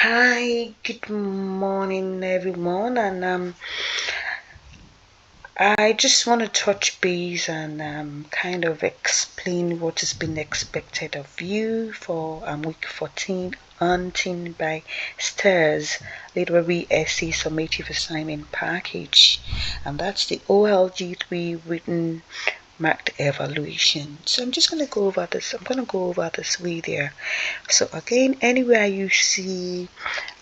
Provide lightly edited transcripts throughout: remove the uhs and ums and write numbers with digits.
Hi, good morning, everyone, and I just want to touch base and kind of explain what has been expected of you for week 14, Hunting by Stairs Literary Essay Summative Assignment Package, and that's the OLG3 written marked evaluation. So I'm just going to go over this. I'm going to go over this with you. So again, anywhere you see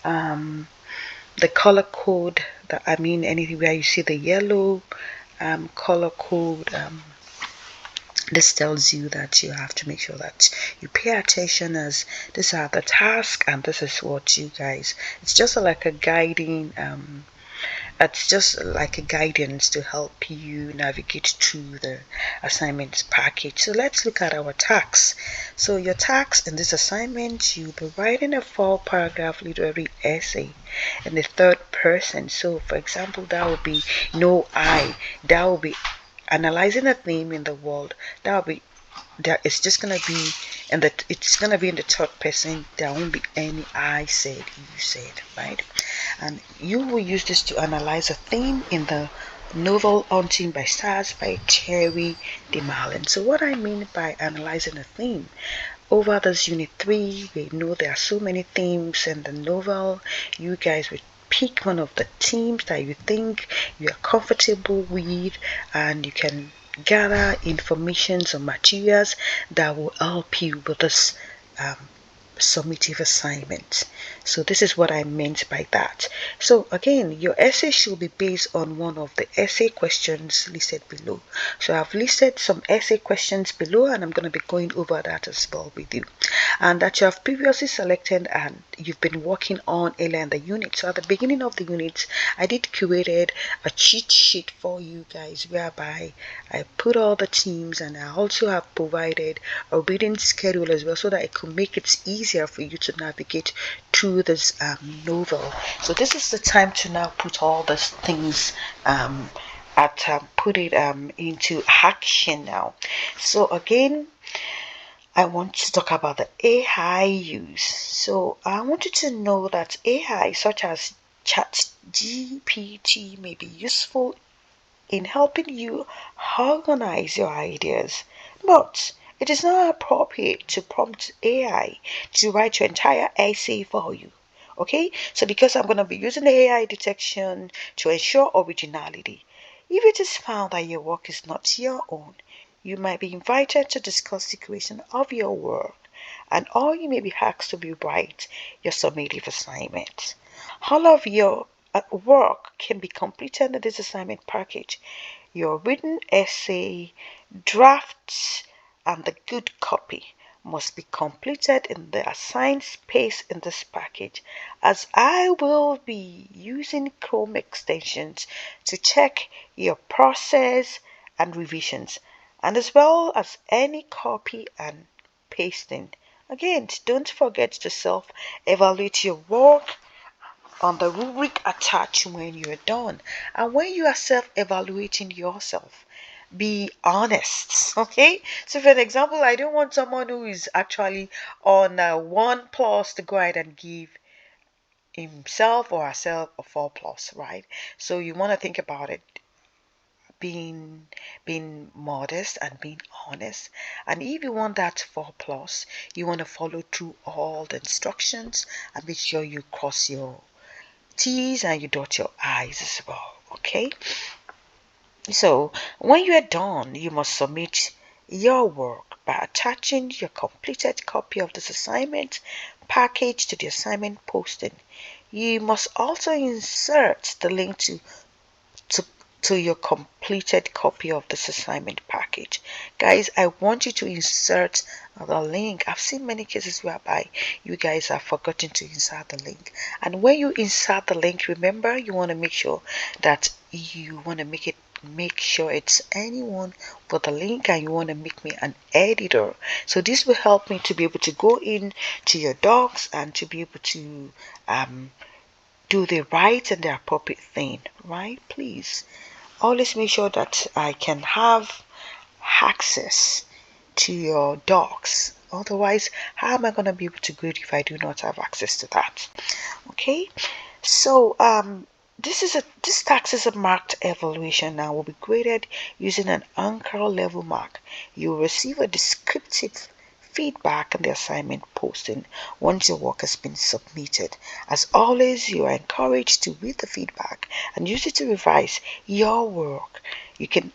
the color code, that I mean anywhere you see the yellow color code, this tells you that you have to make sure that you pay attention, as these are the tasks and this is what you guys, it's just like a guiding it's just like a guidance to help you navigate through the assignments package. So let's look at our tasks. So your tasks in this assignment, you'll be writing a 4-paragraph literary essay in the third person. So for example, that would be no I. That will be analyzing a theme in the world. That will be that it's just gonna be it's gonna be in the third person. There won't be any I said, you said, right? And you will use this to analyze a theme in the novel Haunting by Stars by Cherry DeMarlin. So what I mean by analyzing a theme, over this unit 3, we know there are so many themes in the novel. You guys will pick one of the themes that you think you are comfortable with, and you can gather information or materials that will help you with this summative assignment. So this is what I meant by that. So again, your essay should be based on one of the essay questions listed below. So I've listed some essay questions below, and I'm going to be going over that as well with you, and that you have previously selected and you've been working on earlier in the unit. So at the beginning of the unit, I did created a cheat sheet for you guys, whereby I put all the teams, and I also have provided a reading schedule as well, so that it could make it easier for you to navigate through this novel. So this is the time to now put all these things put it into action now. So again, I want to talk about the AI use. So I want you to know that AI such as ChatGPT may be useful in helping you organize your ideas, but it is not appropriate to prompt AI to write your entire essay for you. Okay, so because I'm going to be using the AI detection to ensure originality, if it is found that your work is not your own, you might be invited to discuss the creation of your work, and or you may be asked to rewrite your summative assignment. All of your work can be completed in this assignment package. Your written essay, drafts, and the good copy must be completed in the assigned space in this package, as I will be using Chrome extensions to check your process and revisions, and as well as any copy and pasting. Again, don't forget to self-evaluate your work on the rubric attached when you're done. And when you are self-evaluating yourself, be honest. Okay, so for an example, I don't want someone who is actually on a 1+ to go ahead and give himself or herself a 4+, right? So you want to think about it, being modest and being honest. And if you want that 4+, you want to follow through all the instructions and make sure you cross your T's and you dot your I's as well. Okay, so when you are done, you must submit your work by attaching your completed copy of this assignment package to the assignment posting. You must also insert the link to to your completed copy of this assignment package. Guys, I want you to insert the link. I've seen many cases whereby you guys have forgotten to insert the link, and when you insert the link, remember, you want to make sure that you want to make sure it's anyone with the link, and you want to make me an editor. So this will help me to be able to go in to your docs and to be able to do the right and the appropriate thing, right? Please always make sure that I can have access to your docs. Otherwise, how am I going to be able to grade if I do not have access to that? Okay, so this task is a marked evaluation and will be graded using an anchor level mark. You will receive a descriptive feedback in the assignment posting once your work has been submitted. As always, you are encouraged to read the feedback and use it to revise your work. You can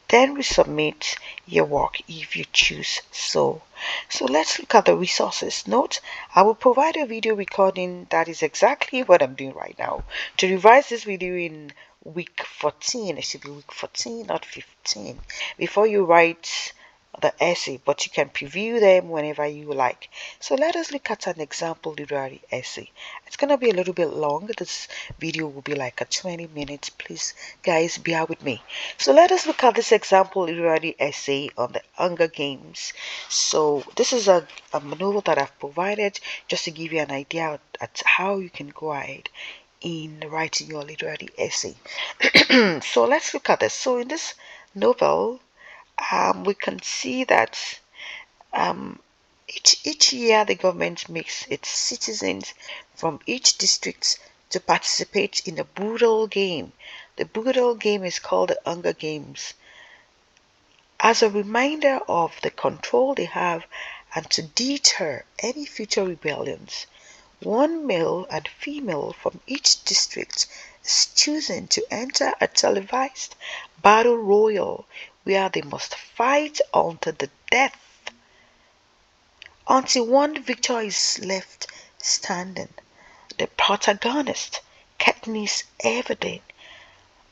then resubmit your work if you choose so. So let's look at the resources. Note, I will provide a video recording that is exactly what I'm doing right now. To revise this video in week 14, it should be week 14, not 15, before you write the essay, but you can preview them whenever you like. So let us look at an example literary essay. It's going to be a little bit long. This video will be like a 20 minutes. Please, guys, bear with me. So let us look at this example literary essay on the Hunger Games. So this is a novel that I've provided just to give you an idea at how you can go ahead in writing your literary essay. So let's look at this. So in this novel, we can see that each year the government makes its citizens from each district to participate in a brutal game. The brutal game is called the Hunger Games. As a reminder of the control they have and to deter any future rebellions, one male and female from each district is chosen to enter a televised battle royal where they must fight unto the death until one victor is left standing. The protagonist, Katniss Everdeen,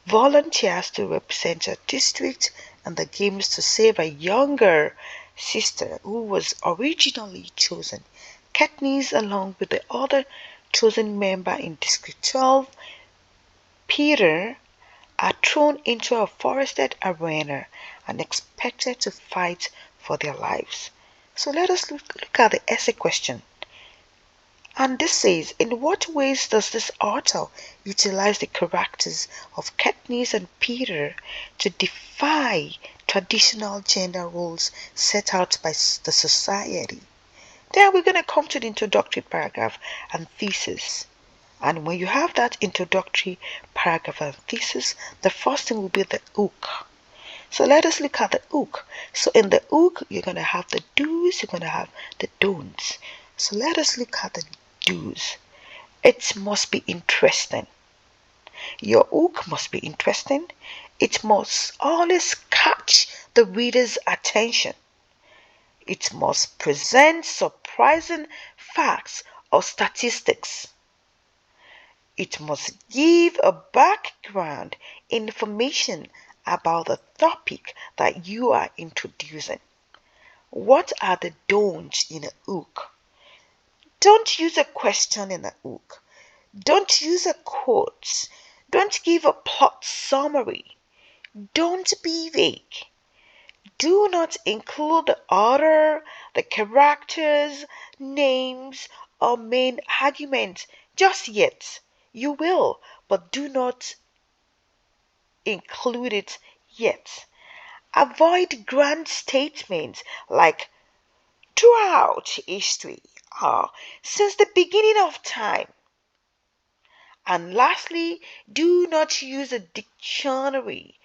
volunteers to represent her district in the games to save a younger sister who was originally chosen. Katniss, along with the other chosen member in District 12, Peter, are thrown into a forested arena and expected to fight for their lives. So let us look at the essay question. And this says, in what ways does this author utilize the characters of Katniss and Peter to defy traditional gender roles set out by the society? Then we're going to come to the introductory paragraph and thesis. And when you have that introductory paragraph and thesis, the first thing will be the hook. So let us look at the hook. So in the hook, you're going to have the do's, you're going to have the don'ts. So let us look at the do's. It must be interesting. Your hook must be interesting. It must always catch the reader's attention. It must present surprising facts or statistics. It must give a background information about the topic that you are introducing. What are the don'ts in a hook? Don't use a question in a hook. Don't use a quote. Don't give a plot summary. Don't be vague. Do not include the author, the characters, names, or main argument just yet. You will, but do not include it yet. Avoid grand statements like throughout history or since the beginning of time. And lastly, do not use a dictionary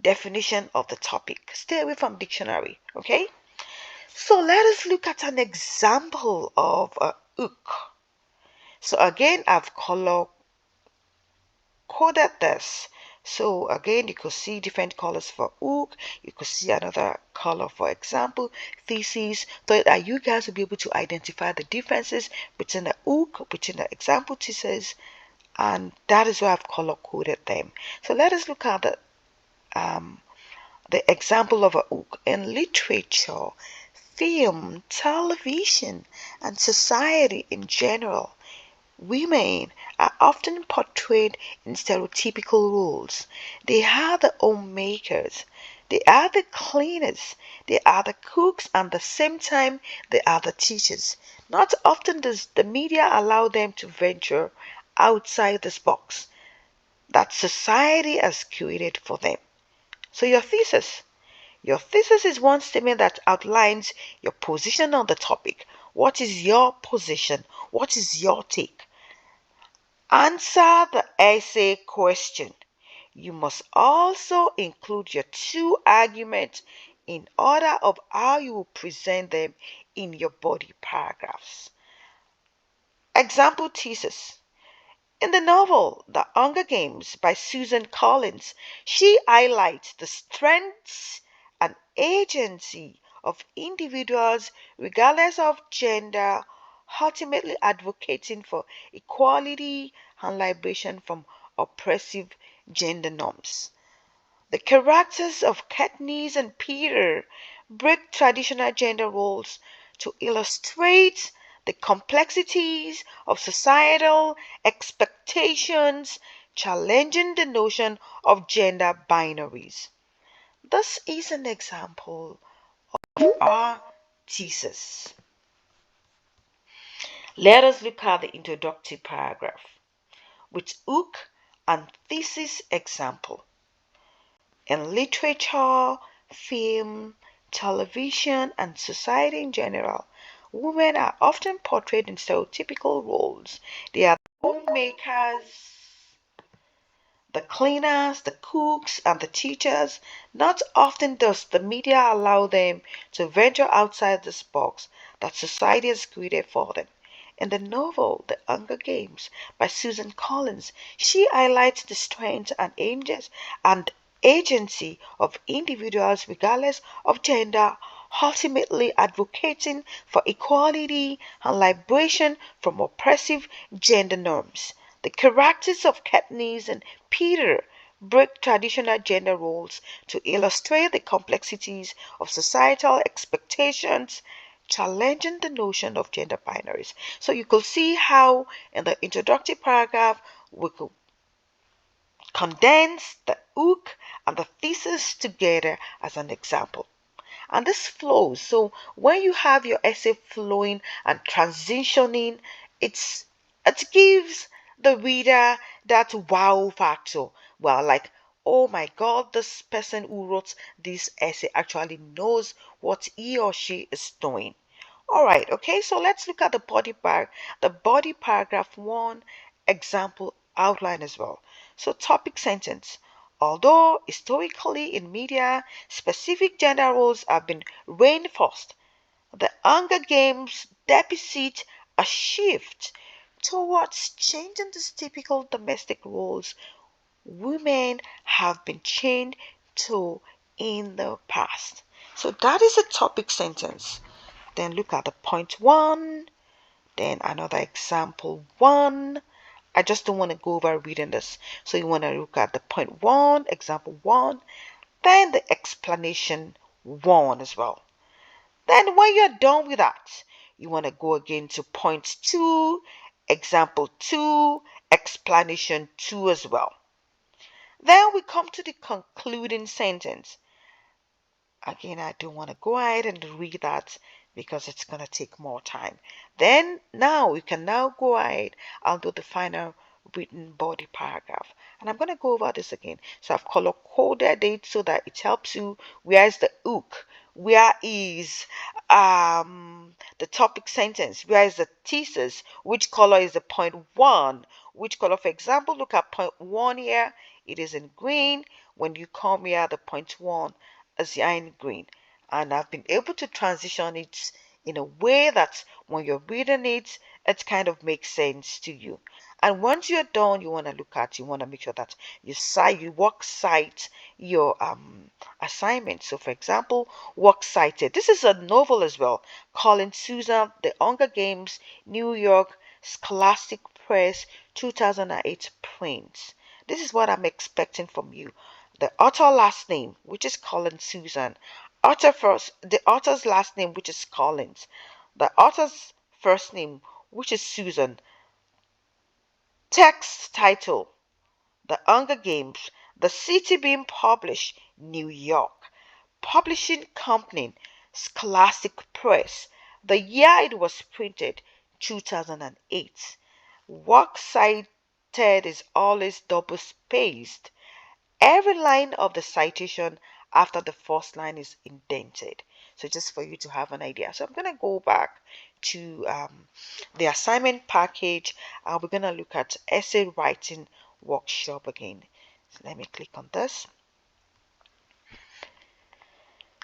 definition of the topic. Stay away from dictionary, okay? So let us look at an example of a hook. So again, I've color coded this. So again, you could see different colors for hook. You could see another color for example, thesis, so that you guys will be able to identify the differences between the hook, between the example thesis, and that is why I've color coded them. So let us look at the example of a hook in literature, film, television, and society in general. Women are often portrayed in stereotypical roles. They are the homemakers, they are the cleaners, they are the cooks, and at the same time, they are the teachers. Not often does the media allow them to venture outside this box that society has created for them. So, your thesis, Your thesis is one statement that outlines your position on the topic. What is your position? What is your take? Answer the essay question. You must also include your two arguments in order of how you will present them in your body paragraphs. Example thesis. In the novel The Hunger Games by Susan Collins, she highlights the strengths and agency of individuals regardless of gender, ultimately advocating for equality and liberation from oppressive gender norms. The characters of Katniss and Peter break traditional gender roles to illustrate the complexities of societal expectations, challenging the notion of gender binaries. This is an example of our thesis. Let us look at the introductory paragraph with hook and thesis example. In literature, film, television, and society in general, women are often portrayed in stereotypical roles. They are the homemakers, the cleaners, the cooks, and the teachers. Not often does the media allow them to venture outside this box that society has created for them. In the novel The Hunger Games by Susan Collins, she highlights the strengths and agency of individuals regardless of gender, ultimately advocating for equality and liberation from oppressive gender norms. The characters of Katniss and Peter break traditional gender roles to illustrate the complexities of societal expectations, challenging the notion of gender binaries. So you could see how in the introductory paragraph we could condense the hook and the thesis together as an example. And this flows. So when you have your essay flowing and transitioning, it gives the reader that wow factor. Well, like, oh my God, this person who wrote this essay actually knows what he or she is doing. All right, okay, so let's look at the body paragraph one example outline as well. So topic sentence. Although historically in media, specific gender roles have been reinforced, the Hunger Games depict a shift towards changing these typical domestic roles women have been chained to in the past. So that is a topic sentence. Then look at the point one, then another example one. I just don't want to go over reading this. So you want to look at the point one, example one, then the explanation one as well. Then when you're done with that, you want to go again to point two, example two, explanation two as well. Then we come to the concluding sentence. Again, I don't want to go ahead and read that because it's going to take more time. Then now we can now go ahead and do the final written body paragraph. And I'm going to go over this again. So I've color coded it so that it helps you. Where is the hook? Where is the topic sentence? Where is the thesis? Which color is the point one? Which color? For example, look at point one here. It is in green. When you come here, the point one is in green. And I've been able to transition it in a way that when you're reading it, it kind of makes sense to you. And once you're done, you want to make sure that you work cite your assignment. So for example, work cited. This is a novel as well. Colin Susan, The Hunger Games, New York, Scholastic Press, 2008 print. This is what I'm expecting from you. The author last name, which is Colin Susan. The author's last name, which is Collins. The author's first name, which is Susan. Text title: The Hunger Games. The city being published: New York. Publishing company: Scholastic Press. The year it was printed: 2008. Work cited is always double spaced. Every line of the citation after the first line is indented. So just for you to have an idea. So I'm going to go back to the assignment package, and we're going to look at essay writing workshop again. So let me click on this.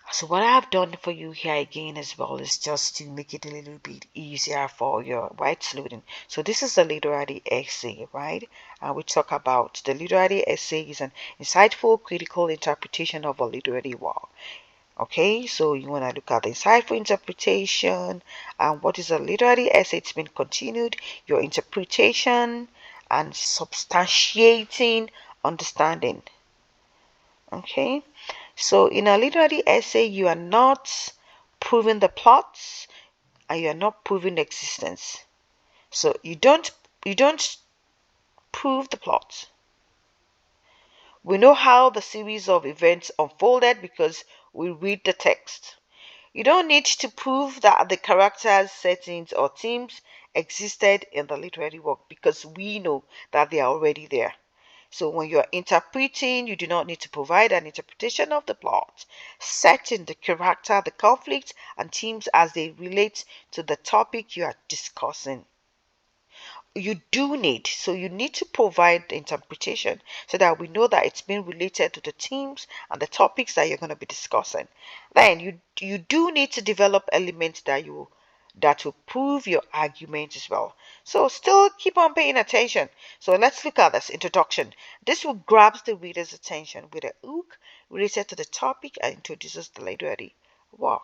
So what I've done for you here again as well is just to make it a little bit easier for your right sleuthing. So this is the literary essay, right? And we talk about the literary essay is an insightful critical interpretation of a literary work. Okay, so you want to look at the insightful interpretation and what is a literary essay. It's been continued, your interpretation and substantiating understanding. Okay, so in a literary essay, you are not proving the plots and you are not proving the existence. So you don't prove the plot. We know how the series of events unfolded because we read the text. You don't need to prove that the characters, settings, or themes existed in the literary work because we know that they are already there. So when you are interpreting, you do not need to provide an interpretation of the plot, setting, the character, the conflict, and themes as they relate to the topic you are discussing. You need to provide the interpretation so that we know that it's been related to the themes and the topics that you're going to be discussing. Then you do need to develop elements that will prove your argument as well. So still keep on paying attention. So let's look at this introduction. This will grab the reader's attention with a hook related to the topic and introduces the literary work.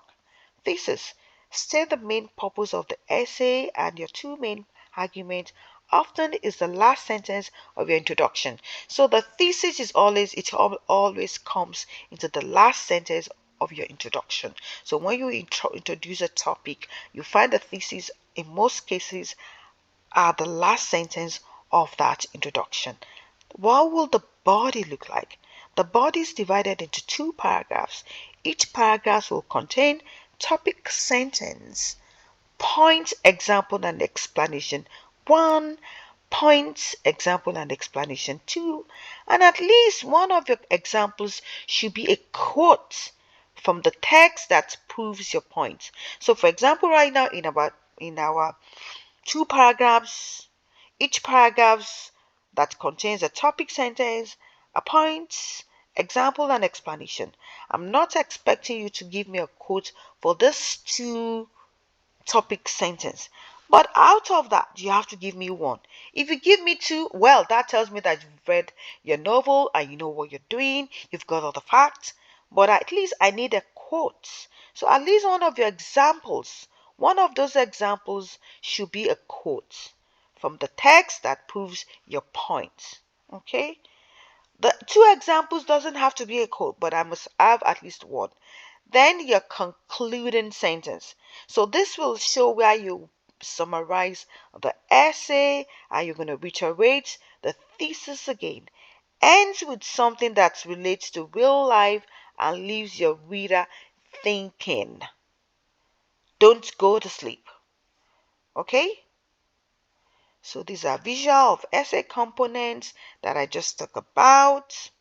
Thesis. State the main purpose of the essay and your two main arguments often is the last sentence of your introduction. So the thesis is always comes into the last sentence of your introduction. So when you introduce a topic, you find the thesis in most cases are the last sentence of that introduction. What will the body look like? The body is divided into two paragraphs. Each paragraph will contain topic sentence, point, example, and explanation 1, point, example, and explanation 2, and at least one of your examples should be a quote from the text that proves your point. So for example, right now in our two paragraphs, each paragraph that contains a topic sentence, a point, example, and explanation. I'm not expecting you to give me a quote for these two topic sentence, but out of that you have to give me one. If you give me two, well, that tells me that you've read your novel and you know what you're doing, you've got all the facts, but at least I need a quote. So at least one of those examples should be a quote from the text that proves your point. Okay, the two examples doesn't have to be a quote, but I must have at least one. Then your concluding sentence. So this will show where you summarize the essay and you're going to reiterate the thesis again. Ends with something that relates to real life and leaves your reader thinking. Don't go to sleep. Okay? So these are visual of essay components that I just talked about.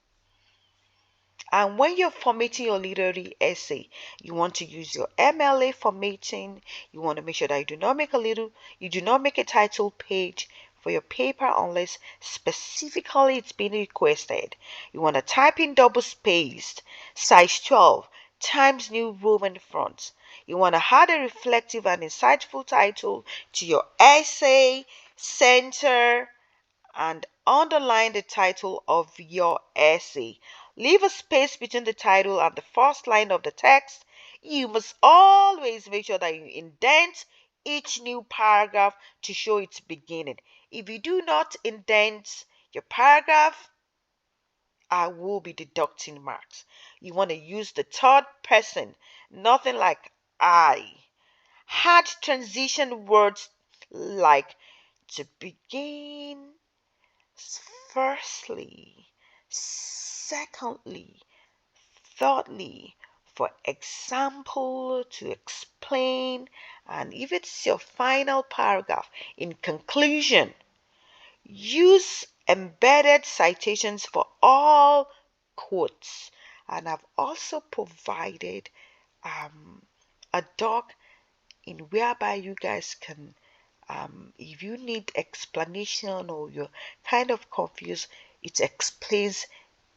And when you're formatting your literary essay, you want to use your MLA formatting. You want to make sure that you do not make a title page for your paper unless specifically it's been requested. You want to type in double spaced, size 12, Times New Roman font. You want to add a reflective and insightful title to your essay, center and underline the title of your essay. Leave a space between the title and the first line of the text. You must always make sure that you indent each new paragraph to show its beginning. If you do not indent your paragraph, I will be deducting marks. You want to use the third person, nothing like I. Add transition words like to begin, firstly, secondly, thirdly, for example, to explain, and if it's your final paragraph, in conclusion, use embedded citations for all quotes. and I've also provided a doc in whereby you guys can, if you need explanation or you're kind of confused, it explains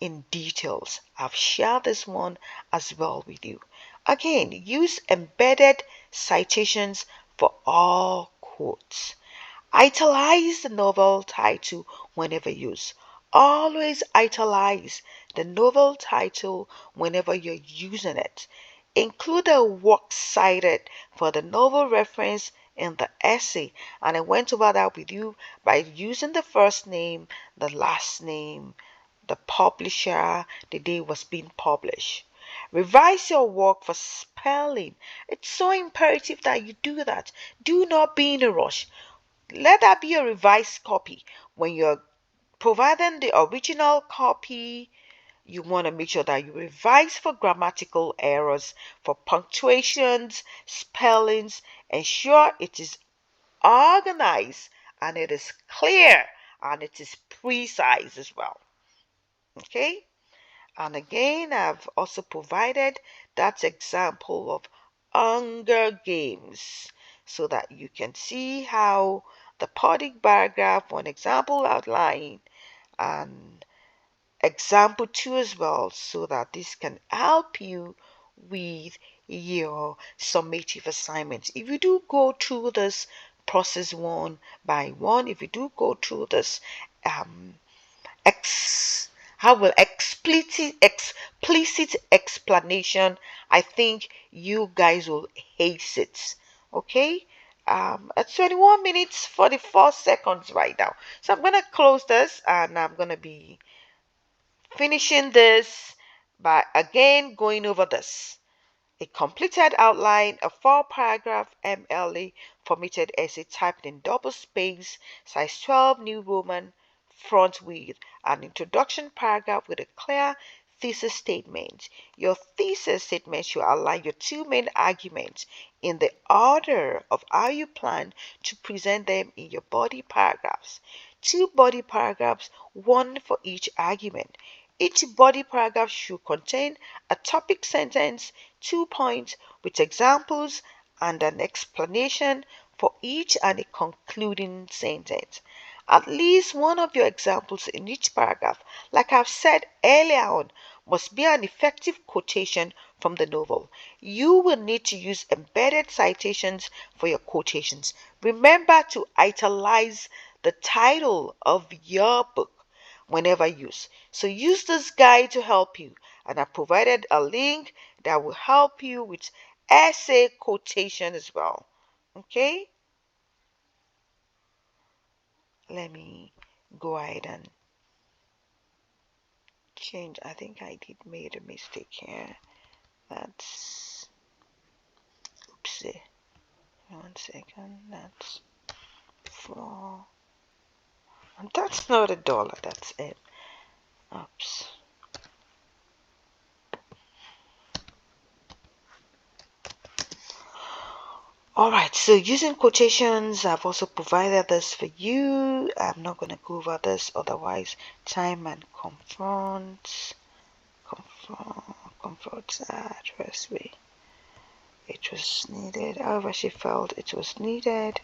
in details. I've shared this one as well with you. Again, use embedded citations for all quotes. Italize the novel title whenever used. Always italize the novel title whenever you're using it. Include a works cited for the novel reference in the essay. And I went over that with you by using the first name, the last name, the publisher, the day it was being published. Revise your work for spelling. It's so imperative that you do that. Do not be in a rush. Let that be a revised copy. When you're providing the original copy, you want to make sure that you revise for grammatical errors, for punctuations, spellings. Ensure it is organized and it is clear and it is precise as well. Okay? And again, I've also provided that example of Hunger Games so that you can see how the podic paragraph, one example outline, and example 2 as well, so that this can help you with your summative assignments. If you do go through this process one by one, if you do go through this explicit explanation, I think you guys will ace it. Okay, at 21 minutes 44 seconds right now, so I'm gonna close this and I'm gonna be finishing this by again going over this. A completed outline, a 4-paragraph MLA formatted essay typed in double space, size 12 New Roman font with an introduction paragraph with a clear thesis statement. Your thesis statement should outline your 2 main arguments in the order of how you plan to present them in your body paragraphs. 2 body paragraphs, 1 for each argument. Each body paragraph should contain a topic sentence, 2 points with examples and an explanation for each and a concluding sentence. At least one of your examples in each paragraph, like I've said earlier on, must be an effective quotation from the novel. You will need to use embedded citations for your quotations. Remember to italize the title of your book whenever used. So use this guide to help you, and I provided a link that will help you with essay quotation as well. Okay, let me go ahead and change. I think I did made a mistake here. That's oopsie. 1 second. That's 4. And that's not a dollar. That's it. Oops. Alright, so using quotations, I've also provided this for you. I'm not going to go over this, otherwise time and comfort address way. It was needed, however she felt it was needed.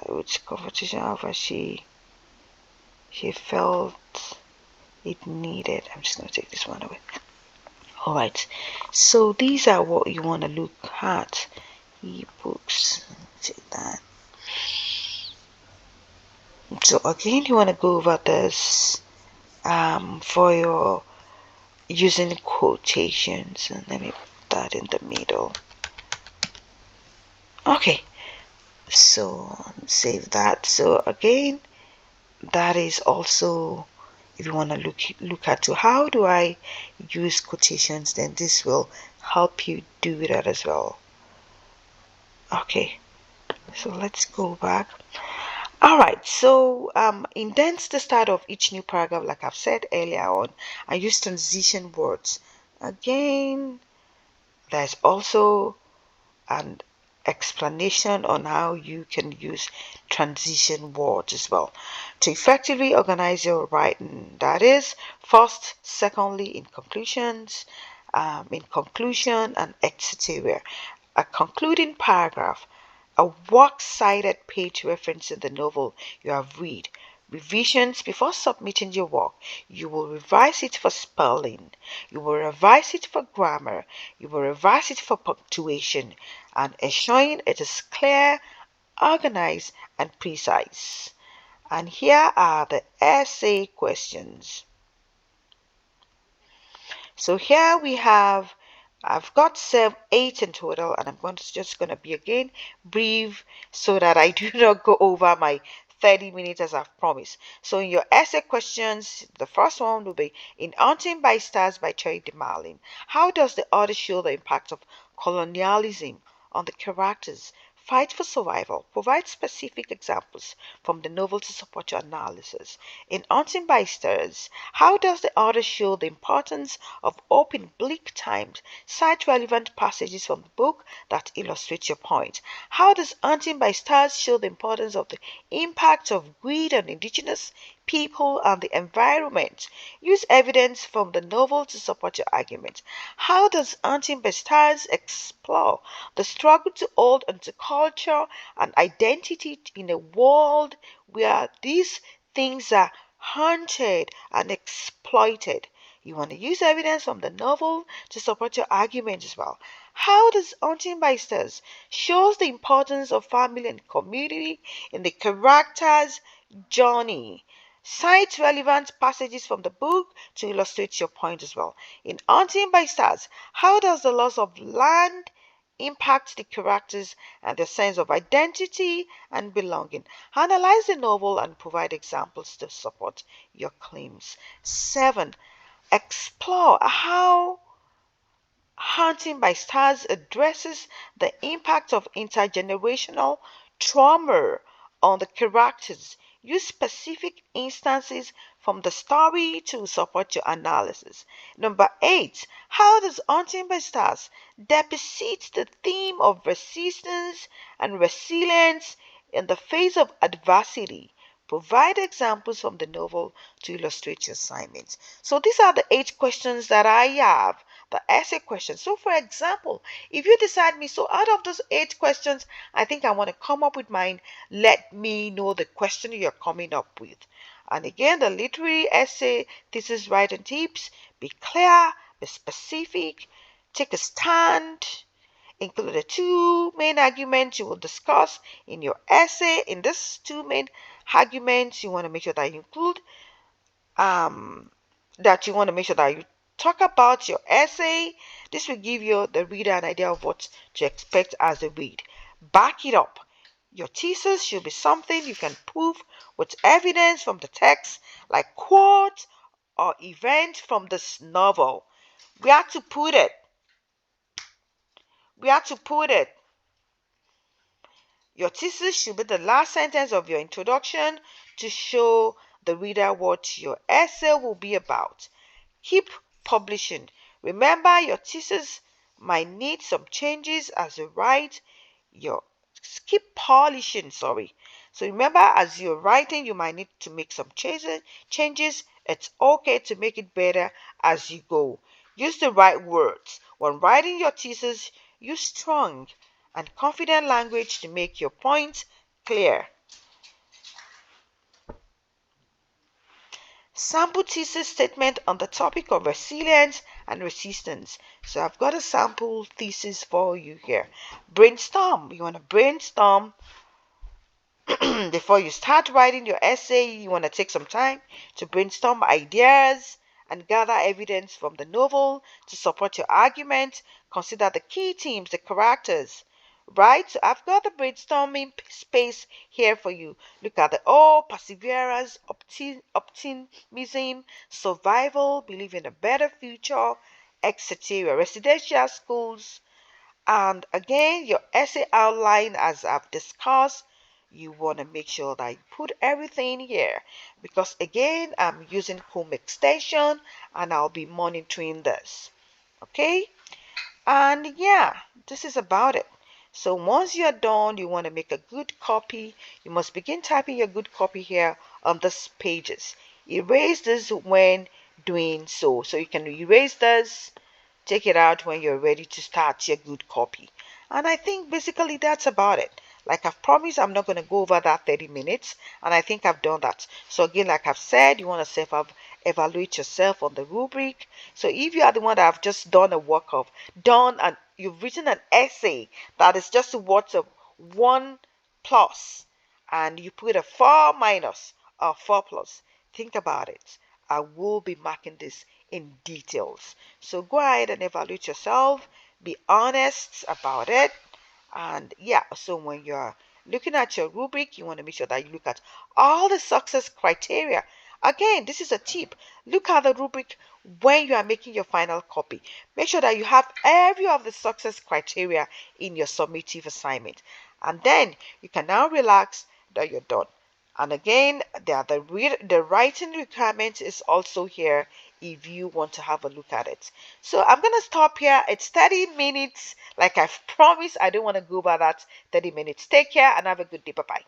Which competition, however she felt it needed. I'm just going to take this one away. Alright, so these are what you want to look at. Ebooks, take that. So again, you want to go over this for your using quotations, and let me put that in the middle. Okay, so save that. So again, that is also, if you want to look at to how do I use quotations, then this will help you do that as well. Okay, so let's go back. Alright, so indent the start of each new paragraph, like I've said earlier on, and use transition words. Again, there's also an explanation on how you can use transition words as well to effectively organize your writing. That is, first, secondly, in conclusion, and etc. A concluding paragraph, a works-cited page referencing the novel you have read. Revisions before submitting your work. You will revise it for spelling. You will revise it for grammar. You will revise it for punctuation and ensuring it is clear, organized, and precise. And here are the essay questions. So here we have, I've got 8 in total, and I'm just going to be again brief so that I do not go over my 30 minutes as I've promised. So in your essay questions, the first one will be in Hunting by Stars by Cherry DeMarlin. How does the author show the impact of colonialism on the characters? Fight for survival. Provide specific examples from the novel to support your analysis. In Hunting by Stars, how does the author show the importance of hope in bleak times? Cite relevant passages from the book that illustrate your point. How does Hunting by Stars show the importance of the impact of greed on indigenous people and the environment? Use evidence from the novel to support your argument. How does Hunting by Stars explore the struggle to hold onto culture and identity in a world where these things are hunted and exploited? You want to use evidence from the novel to support your argument as well. How does Hunting by Stars shows the importance of family and community in the character's journey? Cite relevant passages from the book to illustrate your point as well. In Hunting by Stars, how does the loss of land impact the characters and their sense of identity and belonging? Analyze the novel and provide examples to support your claims. 7. Explore how Hunting by Stars addresses the impact of intergenerational trauma on the characters. Use specific instances from the story to support your analysis. Number 8. How does Hunting by Stars depict the theme of resistance and resilience in the face of adversity? Provide examples from the novel to illustrate your assignments. So these are the 8 questions that I have, the essay questions. So for example, if you decide me, so out of those 8 questions, I think I want to come up with mine, let me know the question you're coming up with. And again, the literary essay, thesis writing tips: be clear, be specific, take a stand, include the 2 main arguments you will discuss in your essay. In these 2 main arguments, you want to make sure that you include that you talk about your essay. This will give you the reader an idea of what to expect as a read. Back it up. Your thesis should be something you can prove with evidence from the text, like quote or event from this novel. We have to put it. Your thesis should be the last sentence of your introduction to show the reader what your essay will be about. Keep publishing. Remember, your thesis might need some changes as you write. Keep polishing, sorry. So remember, as you're writing, you might need to make some changes. It's okay to make it better as you go. Use the right words. When writing your thesis, use strong and confident language to make your points clear. Sample thesis statement on the topic of resilience and resistance. So I've got a sample thesis for you here. Brainstorm. You want to brainstorm before you start writing your essay. You want to take some time to brainstorm ideas and gather evidence from the novel to support your argument. Consider the key themes, the characters. Right? So I've got the brainstorming space here for you. Look at the perseverance, optimism, survival, believe in a better future, etc. Residential schools. And again, your essay outline, as I've discussed, you want to make sure that you put everything here, because again, I'm using Chrome extension and I'll be monitoring this. Okay? And yeah, this is about it. So once you're done, you want to make a good copy. You must begin typing your good copy here on these pages. Erase this when doing so. So you can erase this, take it out when you're ready to start your good copy. And I think basically that's about it. Like I've promised, I'm not going to go over that 30 minutes, and I think I've done that. So again, like I've said, you want to self-evaluate yourself on the rubric. So if you are the one that have just done a work of, done and you've written an essay that is just worth of 1 plus, and you put a 4 minus or 4 plus, think about it. I will be marking this in details. So go ahead and evaluate yourself. Be honest about it. And yeah, so when you're looking at your rubric, you want to make sure that you look at all the success criteria. Again, this is a tip. Look at the rubric when you are making your final copy. Make sure that you have every of the success criteria in your summative assignment. And then you can now relax that you're done. And again, the writing requirement is also here if you want to have a look at it. So I'm going to stop here. It's 30 minutes. Like I've promised, I don't want to go over that 30 minutes. Take care and have a good day. Bye-bye.